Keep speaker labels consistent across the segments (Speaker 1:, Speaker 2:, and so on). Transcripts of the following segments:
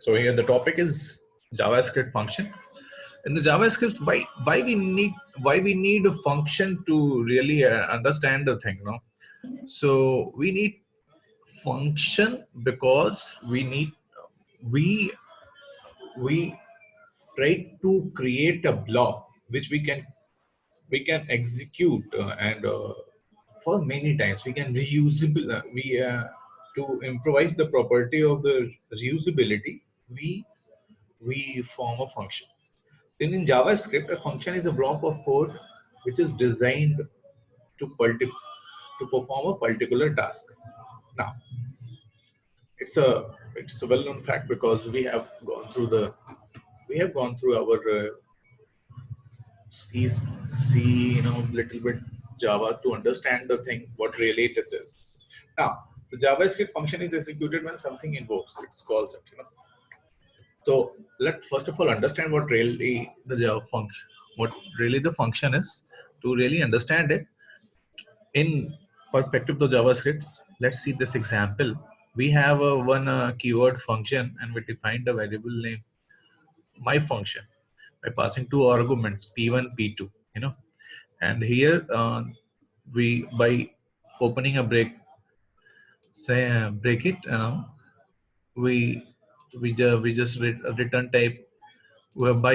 Speaker 1: So here the topic is JavaScript function. In the JavaScript, why we need a function to really understand the thing, no? So we need function because we we try to create a block which we can execute and for many times we can reusable we to improvise the property of the reusability we form a function. Then in JavaScript, a function is a block of code which is designed to perform a particular task. Now, it's a well-known fact because we have gone through our C, little bit Java to understand the thing what really it is. Now, the JavaScript function is executed when something invokes. It calls it. So let first of all understand what really the Java function, what really the function is. To really understand it in perspective of JavaScript, let's see this example. We have a one keyword function and we defined a variable name my function by passing two arguments p1 p2. And here we by opening a say break it. We we just return type whereby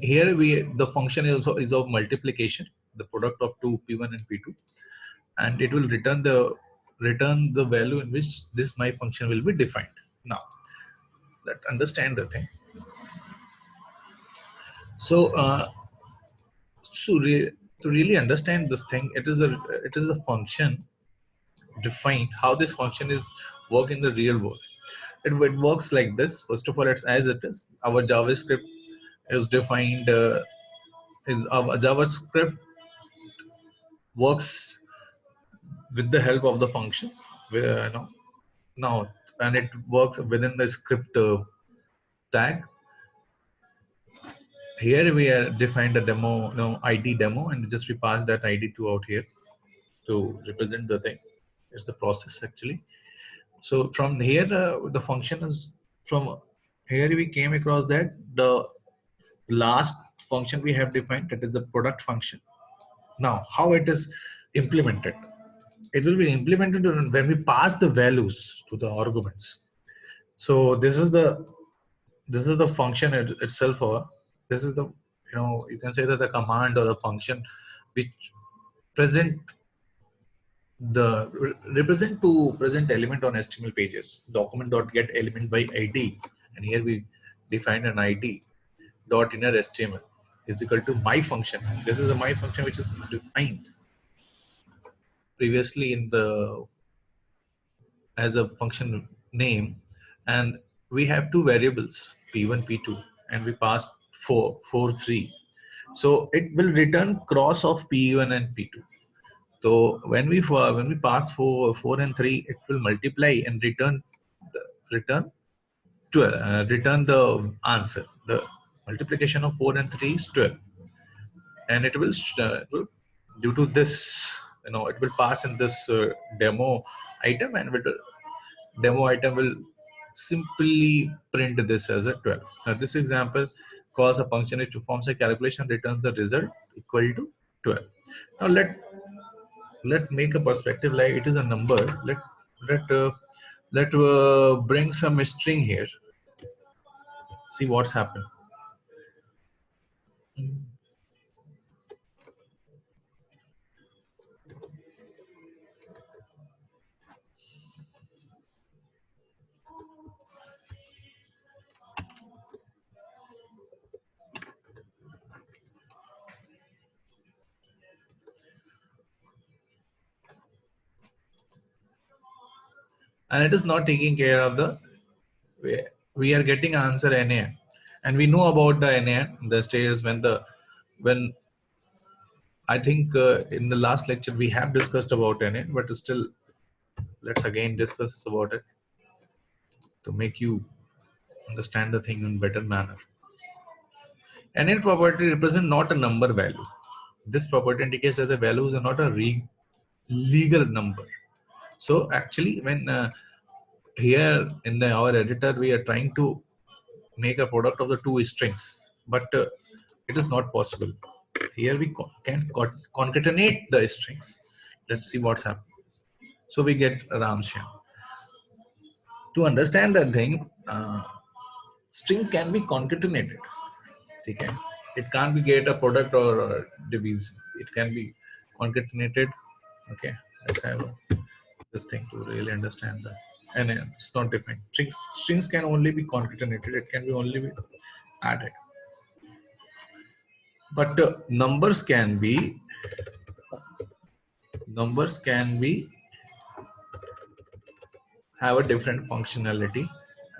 Speaker 1: here we the function is of multiplication, the product of two p1 and p2, and it will return the value in which this my function will be defined. Now let's understand the thing. So to really understand this thing, it is a function defined how this function is work in the real world. It works like this. First of all, it's as it is. Our JavaScript is defined. Is our JavaScript works with the help of the functions. Where now and it works within the script tag. Here we are defined a demo, ID demo, and just we pass that ID to out here to represent the thing. It's the process actually. So from here, the function is from here we came across that the last function we have defined, that is the product function. Now, how it is implemented? It will be implemented when we pass the values to the arguments. So this is the function itself, or this is the you can say that the command or the function which represent to present element on HTML pages. Document.get element by ID, and here we define an ID dot inner HTML is equal to my function. This is a my function which is defined previously in the as a function name, and we have two variables p1 p2 and we passed 4 3. So it will return cross of p1 and p2. So when we pass 4 and 3, it will multiply and return 12. Return the answer. The multiplication of 4 and 3 is 12, and it will due to this, it will pass in this demo item, and demo item will simply print this as a 12. Now this example calls a function which performs a calculation, returns the result equal to 12. Now let make a perspective like it is a number. Let bring some string here. See what's happened. And it is not taking care of the we are getting answer NaN, and we know about the NaN, the stages when I think in the last lecture we have discussed about NaN, but still let's again discuss about it to make you understand the thing in better manner. NaN property represent not a number value. This property indicates that the values are not a legal number. So actually when here in our editor, we are trying to make a product of the two strings, but it is not possible. Here we can concatenate the strings. Let's see what's happening. So we get Ramshyam. To understand the thing, string can be concatenated. Okay? It can't be get a product or a division. It can be concatenated. Okay, let's have this thing to really understand that. And it's not different. Strings can only be concatenated. It can be only be added. But numbers can be have a different functionality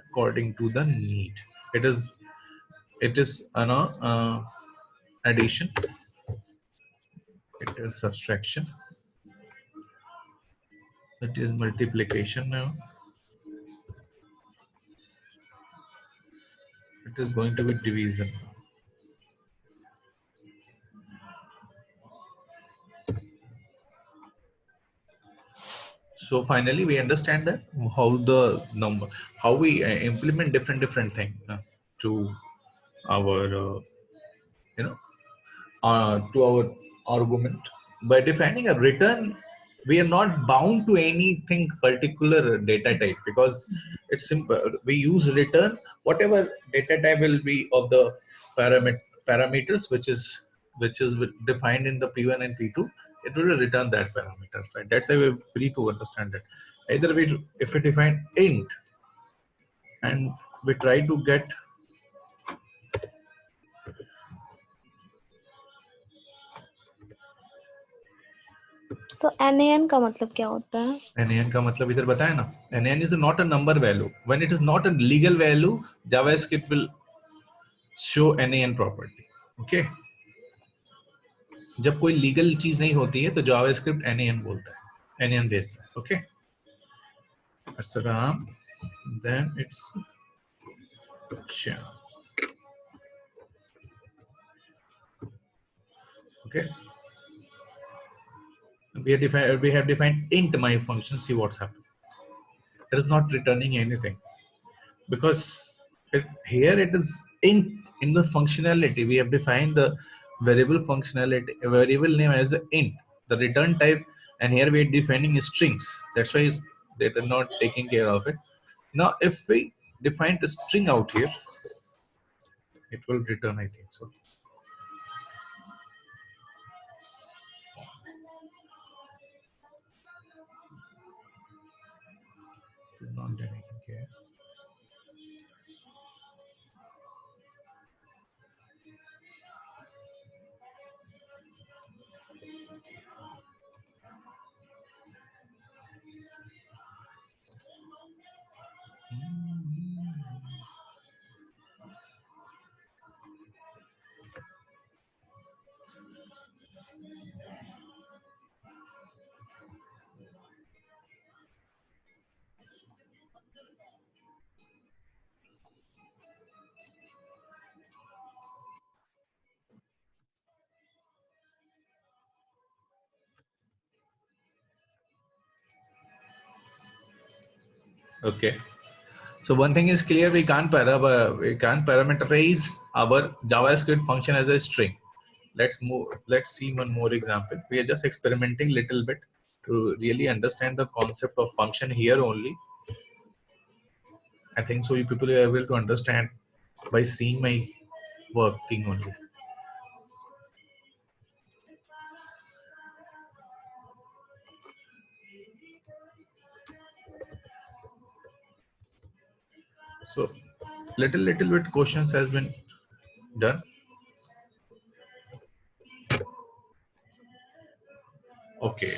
Speaker 1: according to the need. It is addition. It is subtraction. It is multiplication now. It is going to be division. So finally, we understand that how we implement different things to our to our argument. By defining a return, we are not bound to anything particular data type, because it's simple. We use return whatever data type will be of the parameters which is defined in the P1 and P2. It will return that parameter, right? That's why we're free to understand it. Either if we define int and we try to get
Speaker 2: So NaN का मतलब क्या होता है?
Speaker 1: NaN का मतलब इधर बताया ना, NaN is not a number value. When it is not a legal value, JavaScript will show NaN property. Okay. जब कोई लीगल चीज नहीं होती है तो JavaScript NaN बोलता है, NaN भेजता है. Okay. That's Ram. Then it's Shyam. Okay. We have defined int my function. See what's happening. It is not returning anything because here it is int in the functionality. We have defined the variable functionality, variable name as int, the return type, and here we are defining strings. That's why they are not taking care of it. Now, if we define the string out here, it will return, I think so. It is not taking care. Okay. So one thing is clear: we can't parameterize our JavaScript function as a string. Let's see one more example. We are just experimenting little bit to really understand the concept of function here only. I think so you people are able to understand by seeing my working only. So little bit questions has been done. Okay.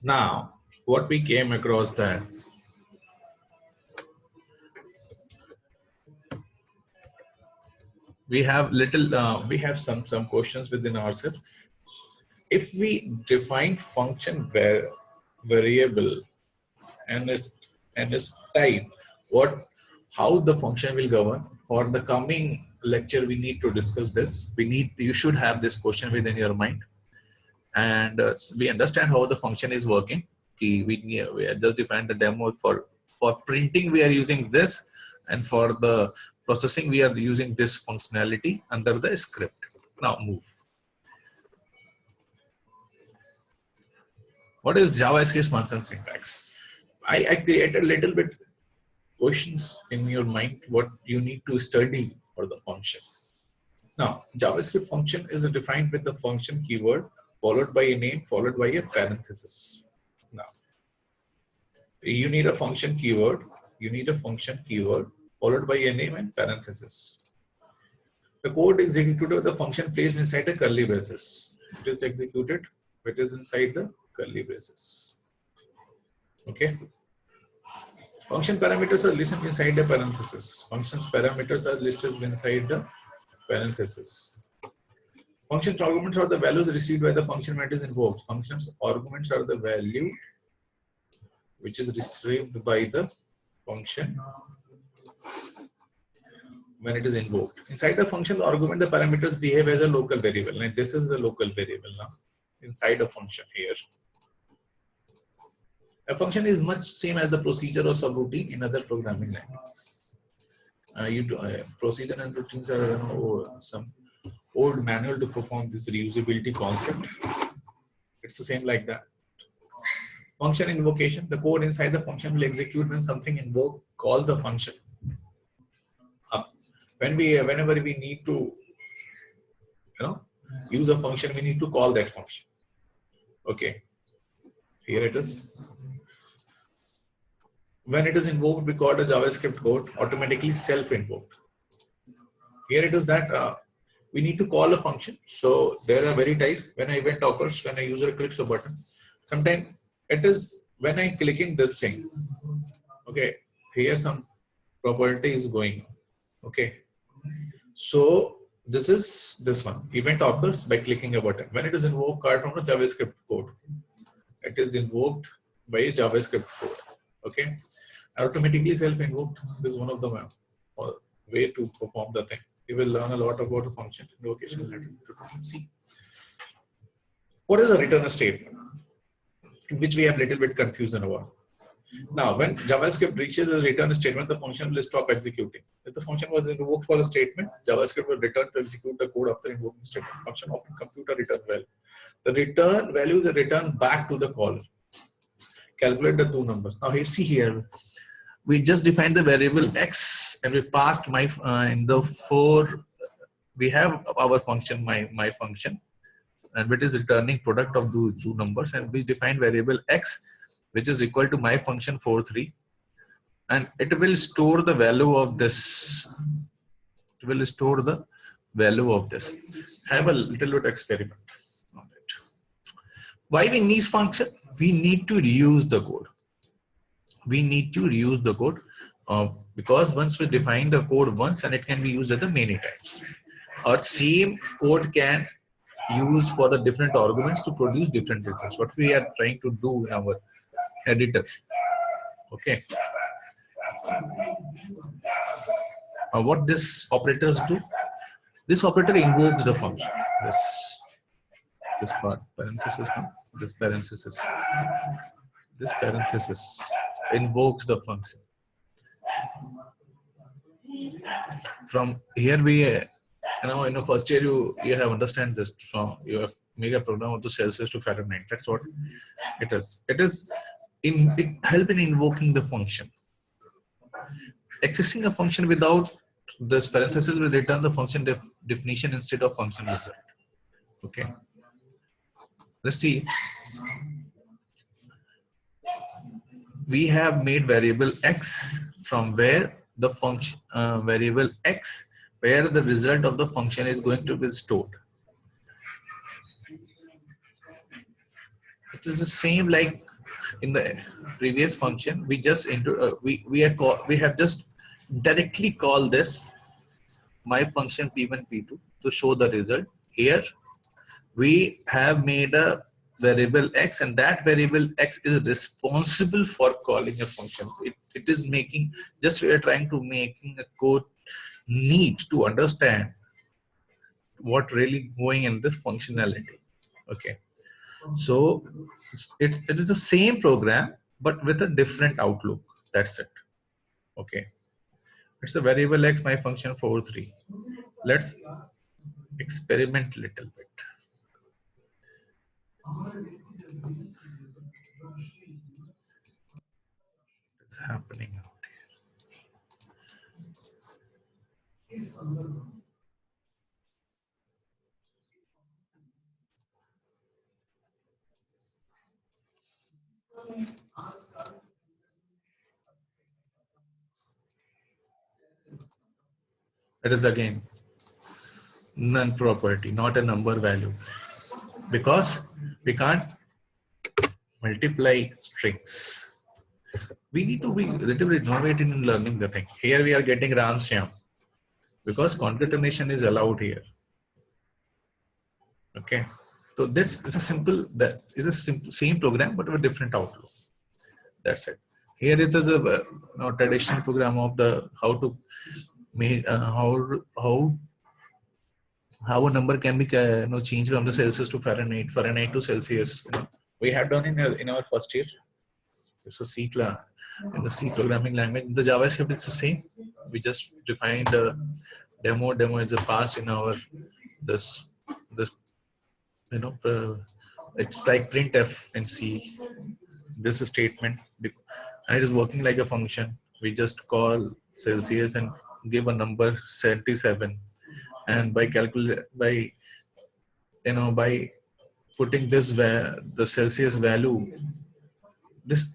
Speaker 1: Now what we came across that we have we have some questions within ourselves. If we define function variable and its type, how the function will govern? For the coming lecture, we need to discuss this. You should have this question within your mind, and we understand how the function is working. we have just defined the demo for printing. We are using this, and for the processing we are using this functionality under the script. Now move. What is JavaScript function syntax? I created a little bit questions in your mind what you need to study for the function. Now, JavaScript function is defined with the function keyword followed by a name followed by a parenthesis. Now, you need a function keyword. You need a function keyword followed by a name and parenthesis. The code is executed with the function placed inside a curly braces. It is executed. It is inside the curly braces. Okay. Function parameters are listed inside the parenthesis. Functions parameters are listed inside the parenthesis. Function arguments are the values received by the function when it is invoked. Functions arguments are the value which is received by the function when it is invoked. Inside the function, the argument, the parameters behave as a local variable. And this is the local variable now inside a function here. A function is much same as the procedure or subroutine in other programming languages. Procedure and routines are some old manual to perform this reusability concept. It's the same like that. Function invocation, the code inside the function will execute when something invoked, call the function. Whenever we need to use a function, we need to call that function. Okay, here it is. When it is invoked, we call the JavaScript code automatically self-invoked. Here it is that we need to call a function. So there are very types. When an event occurs, when a user clicks a button, sometimes it is when I'm clicking this thing. Okay, here some property is going on. Okay, so this is this one. Event occurs by clicking a button. When it is invoked from the JavaScript code, it is invoked by a JavaScript code. Okay, automatically self-invoked is one of the way to perform the thing. We will learn a lot about the function invocation later. See, what is a return statement, which we have a little bit confusion about. Now, when JavaScript reaches a return statement, the function will stop executing. If the function was invoked for a statement, JavaScript will return to execute the code after invoking statement. Function often compute a return value. The return value is a return back to the caller. Calculate the two numbers. Now, see here, we just defined the variable x, and we passed in the for. We have our function, my function, and it is returning product of the two numbers, and we define variable x, which is equal to my function 43, and it will store the value of this. It will store the value of this. Have a little bit experiment on it. Why we need function? We need to reuse the code. We need to reuse the code because once we define the code once, and it can be used at the many times. Or same code can use for the different arguments to produce different results. What we are trying to do in our editor. Okay. What this operators do? This operator invokes the function. This part parenthesis. This parenthesis invokes the function. From here we in the first year you have understand this from your mega program of the Celsius to Fahrenheit. That's what it is. It help in invoking the function. Accessing a function without this parenthesis will return the function definition instead of function result. Okay. Let's see. We have made variable x from where the function variable x where the result of the function is going to be stored. It is the same like in the previous function. We just we have just directly called this my function p1 p2 to show the result. Here we have made a variable x, and that variable x is responsible for calling a function. It is making, just we are trying to making a code need to understand what really going in this functionality. Okay. So it is the same program but with a different outlook. That's it. Okay. It's a variable x, my function 4 3. Let's experiment a little bit. What's happening out here? It is again none property, not a number value, because we can't multiply strings. We need to be relatively innovative in learning the thing. Here we are getting Ram Shyam because concatenation is allowed here. Okay, so that's it's a simple same program but with a different outlook. That's it. Here it is a traditional program of the how to make how a number can be changed from the Celsius to Fahrenheit, Fahrenheit to Celsius. We have done in our first year. This is C class in the C programming language. In the JavaScript it's the same. We just defined the demo. Demo is a pass in our this it's like printf in C. This statement and it is working like a function. We just call Celsius and give a number 77, and by putting the Celsius value, this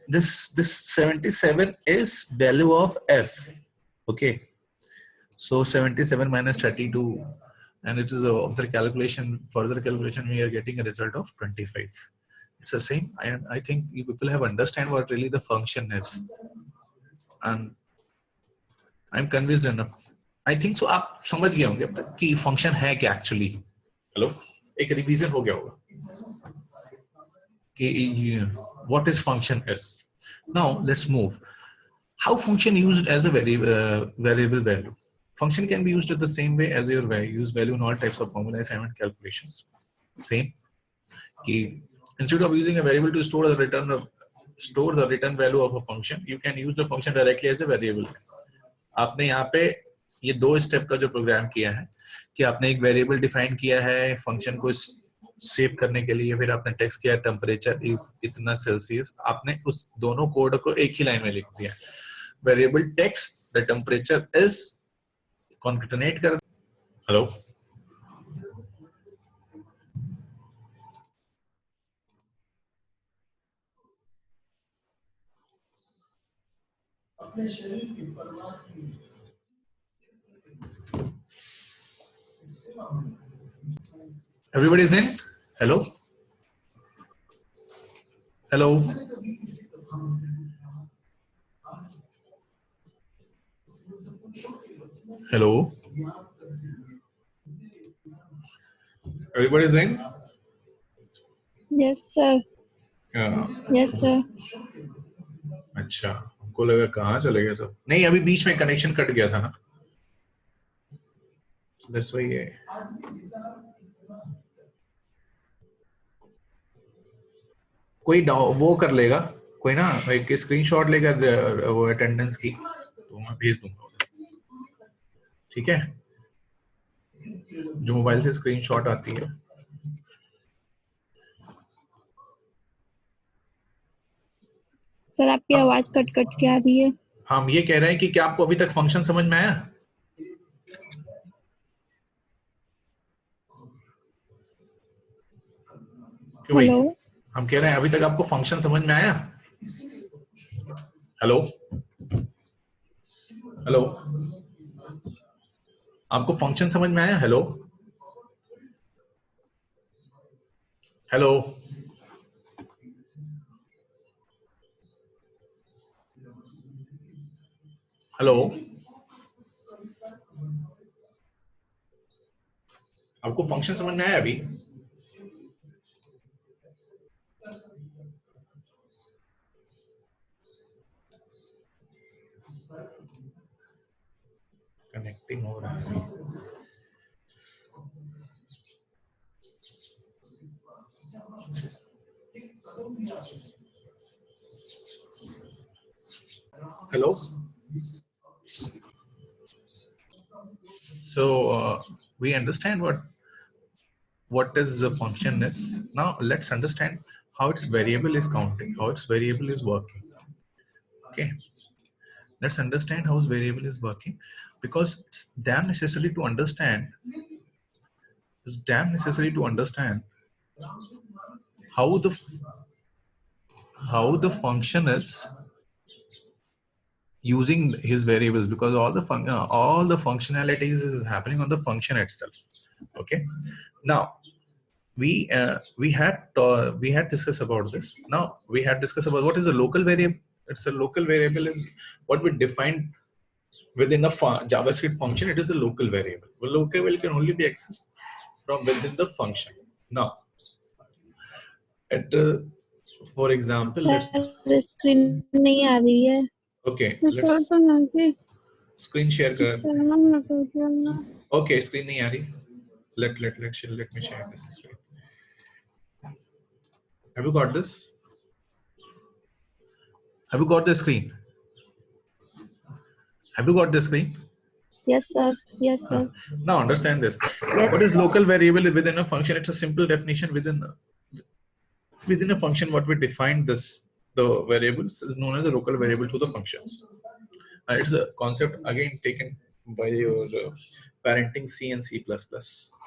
Speaker 1: 77 is value of f. Okay, so 77 minus 32, and it is further calculation we are getting a result of 25. It's the same. I think you people have understand what really the function is, and I'm convinced enough. I think so. आप समझ गए होंगे अब तक कि function है क्या actually. Hello, एक revision हो गया होगा कि what is function is. Now let's move. How function used as a variable value. Function can be used in the same way as your use value in all types of formula assignment calculations. Same. Instead of using a variable to store the return value of a function, you can use the function directly as a variable. आपने यहाँ पे ये दो step का जो programme किया है कि आपने एक वेरिएबल डिफाइन किया है फंक्शन को सेव करने के लिए, फिर आपने टेक्स्ट किया टेम्परेचर इज इतना सेल्सियस, आपने उस दोनों कोड को एक ही लाइन में लिख दिया. Variable text the temperature is concatenate कर. Hello, everybody is in. Hello, hello. Hello. Everybody is in?
Speaker 2: Yes, sir. Yes, sir.
Speaker 1: अच्छा, हमको लगा कहाँ चले गए सब. नहीं, अभी बीच में कनेक्शन कट गया था ना. That's why ये. कोई वो कर लेगा, कोई ना एक स्क्रीनशॉट लेकर वो अटेंडेंस की तो मैं भेज दूंगा. ठीक है, जो मोबाइल से स्क्रीनशॉट आती है.
Speaker 2: सर आपकी आवाज कट कट के आ रही है.
Speaker 1: हम ये कह रहे हैं कि क्या आपको अभी तक फंक्शन समझ में आया?
Speaker 2: हेलो,
Speaker 1: हम कह रहे हैं अभी तक आपको फंक्शन समझ में आया? हेलो, हेलो, आपको फंक्शन समझ में आया? हेलो, हेलो, हेलो, आपको फंक्शन समझ में आया अभी? कनेक्टिंग हो रहा है. Hello. So we understand what is the function is. Now let's understand how its variable is counting, how its variable is working. Okay, let's understand how its variable is working, because it's damn necessary to understand. It's damn necessary to understand how the function is using his variables, because all the functionalities is happening on the function itself. Okay, now we had discussed about this. Now we had discussed about what is a local variable. It's a local variable is what we defined within a JavaScript function. It is a local variable. A local variable can only be accessed from within the function. Now, for example, let's
Speaker 2: screen नहीं आ रही है.
Speaker 1: Okay, let's screen share. Okay, screen नहीं आ रही. Let me share this screen. Have you got this? Have you got the screen? Have you got the screen?
Speaker 2: Yes, sir. Yes, sir.
Speaker 1: Now understand this. What is local variable within a function? It's a simple definition within a function. What we define this, the variables is known as a local variable to the functions. It's a concept again taken by your parenting C and C++.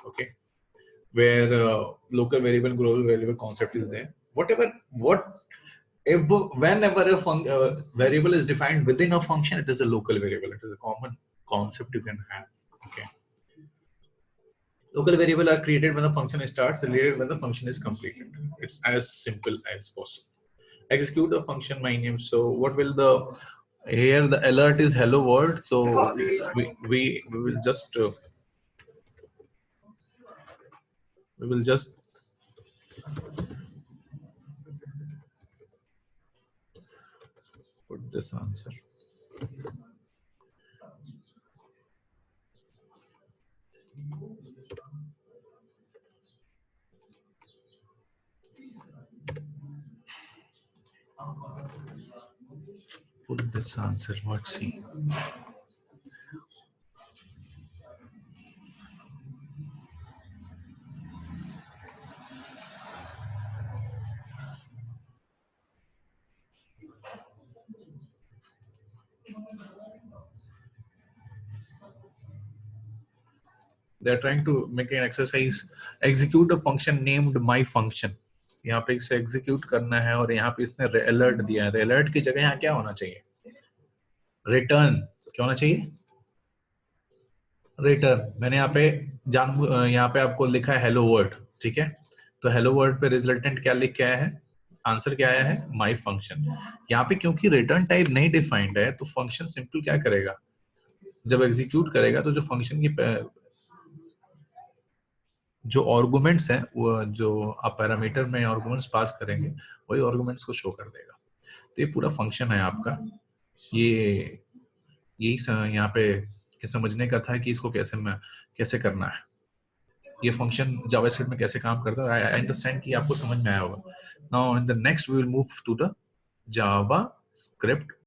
Speaker 1: Okay, where local variable, global variable concept is there. Whenever a variable is defined within a function, it is a local variable. It is a common concept you can have. Okay. Local variable are created when the function starts, deleted when the function is completed. It's as simple as possible. Execute the function my name. So what will here the alert is hello world. So we will just put this answer. Put this answer. Let's see. They're trying to make an exercise. Execute a function named my function. यहाँ पे इसे execute करना है और यहाँ पे इसने alert दिया है. Alert की जगह यहाँ क्या होना चाहिए? Return क्या होना चाहिए? Return. मैंने यहाँ पे आपको लिखा है hello world. ठीक है? तो hello world पे resultant क्या लिख के आया है? आंसर क्या आया है? My function. यहाँ पे क्योंकि return type नहीं defined है, तो function simple क्या करेगा? जब execute करेगा तो जो function की जो आर्गुमेंट्स हैं, वो जो आप पैरामीटर में आर्गुमेंट्स पास करेंगे वही आर्गुमेंट्स को शो कर देगा. तो ये पूरा फंक्शन है आपका. ये यही यहाँ पे समझने का था कि इसको कैसे करना है. ये फंक्शन जावास्क्रिप्ट में कैसे काम करता है. आई अंडरस्टैंड कि आपको समझ में आया होगा. Now in the next we will move to the JavaScript